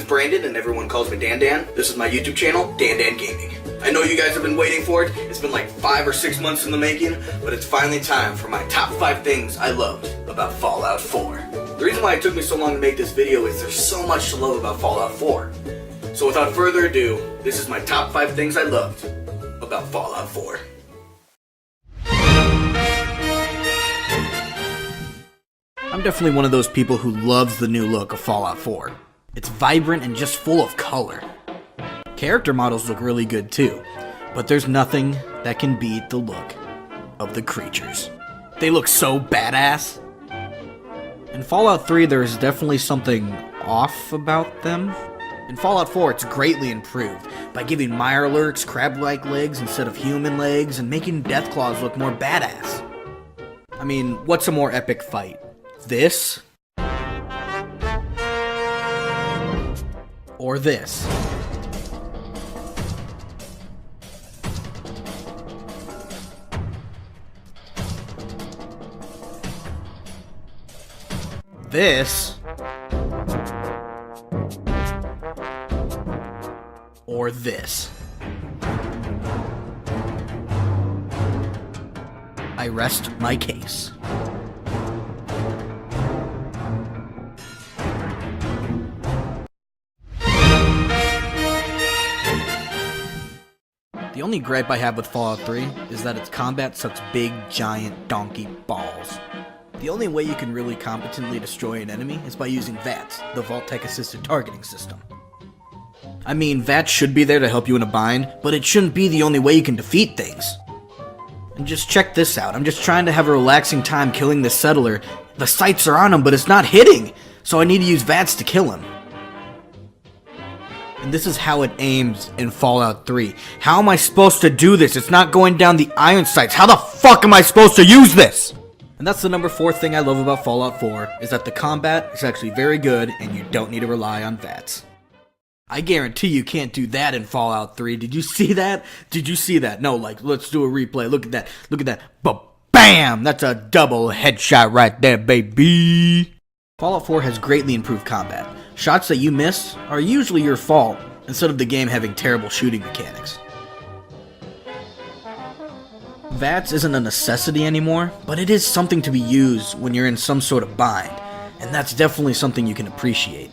Brandon and everyone calls me DanDan. This is my YouTube channel, DanDan Gaming. I know you guys have been waiting for it. It's been like 5 or 6 months in the making, but it's finally time for my top 5 things I loved about Fallout 4. The reason why it took me so long to make this video is there's so much to love about Fallout 4. So without further ado, this is my top 5 things I loved about Fallout 4. I'm definitely one of those people who loves the new look of Fallout 4. It's vibrant and just full of color. Character models look really good too, but there's nothing that can beat the look of the creatures. They look so badass. In Fallout 3, there is definitely something off about them. In Fallout 4, it's greatly improved by giving Mirelurks crab-like legs instead of human legs and making Deathclaws look more badass. I mean, what's a more epic fight? This? Or this? This? Or this? I rest my case. The only gripe I have with Fallout 3 is that its combat sucks big, giant, donkey balls. The only way you can really competently destroy an enemy is by using VATS, the Vault-Tec Assisted Targeting System. I mean, VATS should be there to help you in a bind, but it shouldn't be the only way you can defeat things. And just check this out, I'm just trying to have a relaxing time killing this settler. The sights are on him, but it's not hitting, so I need to use VATS to kill him. And this is how it aims in Fallout 3. How am I supposed to do this? It's not going down the iron sights. How the fuck am I supposed to use this? And that's the number 4 thing I love about Fallout 4, is that the combat is actually very good and you don't need to rely on VATS. I guarantee you can't do that in Fallout 3. Did you see that? Did you see that? No, like, let's do a replay. Look at that. Look at that. Ba-bam! That's a double headshot right there, baby. Fallout 4 has greatly improved combat. Shots that you miss are usually your fault, instead of the game having terrible shooting mechanics. VATS isn't a necessity anymore, but it is something to be used when you're in some sort of bind, and that's definitely something you can appreciate.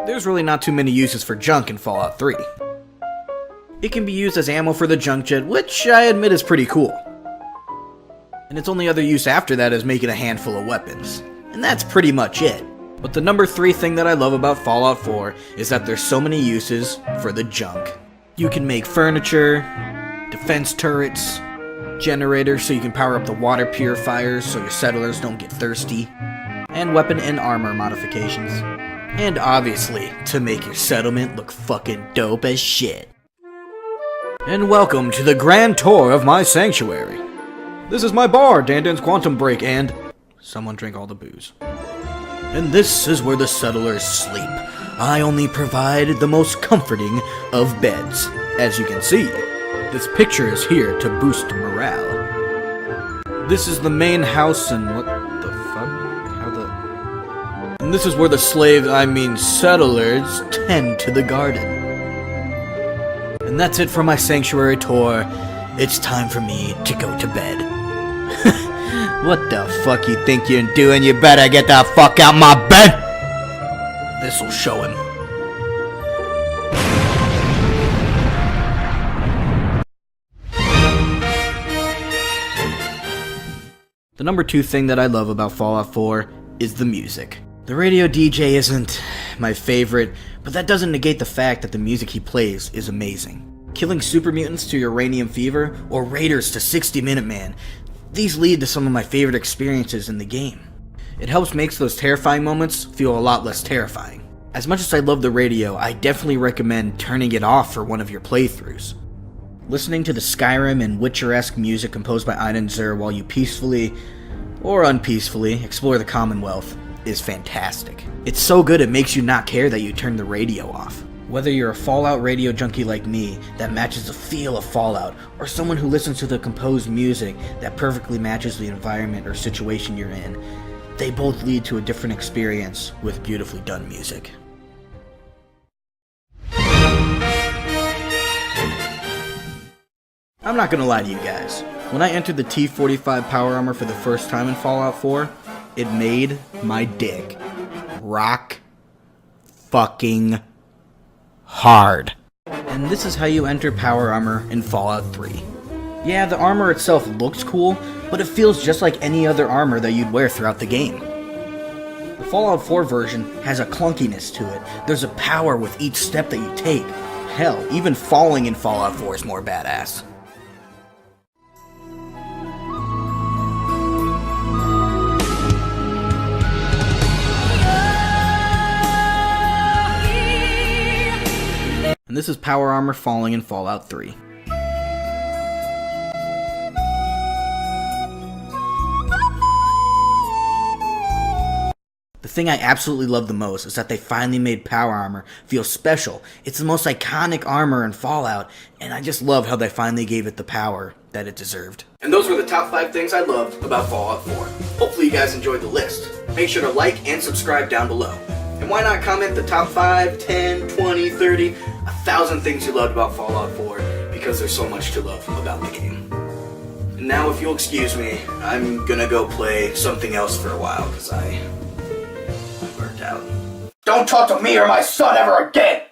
There's really not too many uses for junk in Fallout 3. It can be used as ammo for the junk jet, which I admit is pretty cool. And its only other use after that is making a handful of weapons. And that's pretty much it. But the number 3 thing that I love about Fallout 4 is that there's so many uses for the junk. You can make furniture, defense turrets, generators so you can power up the water purifiers so your settlers don't get thirsty, and weapon and armor modifications. And obviously, to make your settlement look fucking dope as shit. And welcome to the grand tour of my sanctuary. This is my bar, DanDan's Quantum Break, and someone drank all the booze. And this is where the settlers sleep. I only provide the most comforting of beds. As you can see, this picture is here to boost morale. This is the main house and what the fuck? And this is where the settlers tend to the garden. And that's it for my sanctuary tour. It's time for me to go to bed. What the fuck you think you're doing? You better get the fuck out my bed! This'll show him. The number 2 thing that I love about Fallout 4 is the music. The radio DJ isn't my favorite, but that doesn't negate the fact that the music he plays is amazing. Killing super mutants to Uranium Fever, or raiders to 60 Minuteman, these lead to some of my favorite experiences in the game. It helps make those terrifying moments feel a lot less terrifying. As much as I love the radio, I definitely recommend turning it off for one of your playthroughs. Listening to the Skyrim and Witcher-esque music composed by Einan Zur while you peacefully, or unpeacefully, explore the Commonwealth is fantastic. It's so good it makes you not care that you turned the radio off. Whether you're a Fallout radio junkie like me that matches the feel of Fallout, or someone who listens to the composed music that perfectly matches the environment or situation you're in, they both lead to a different experience with beautifully done music. I'm not gonna lie to you guys. When I entered the T45 power armor for the first time in Fallout 4, it made my dick rock fucking hard. And this is how you enter power armor in Fallout 3. Yeah, the armor itself looks cool, but it feels just like any other armor that you'd wear throughout the game. The Fallout 4 version has a clunkiness to it. There's a power with each step that you take. Hell, even falling in Fallout 4 is more badass. And this is power armor falling in Fallout 3. The thing I absolutely love the most is that they finally made power armor feel special. It's the most iconic armor in Fallout, and I just love how they finally gave it the power that it deserved. And those were the top 5 things I loved about Fallout 4. Hopefully you guys enjoyed the list. Make sure to like and subscribe down below. And why not comment the top 5, 10, 20, 30, 1,000 things you loved about Fallout 4, because there's so much to love about the game. And now, if you'll excuse me, I'm gonna go play something else for a while, because I'm burnt out. Don't talk to me or my son ever again!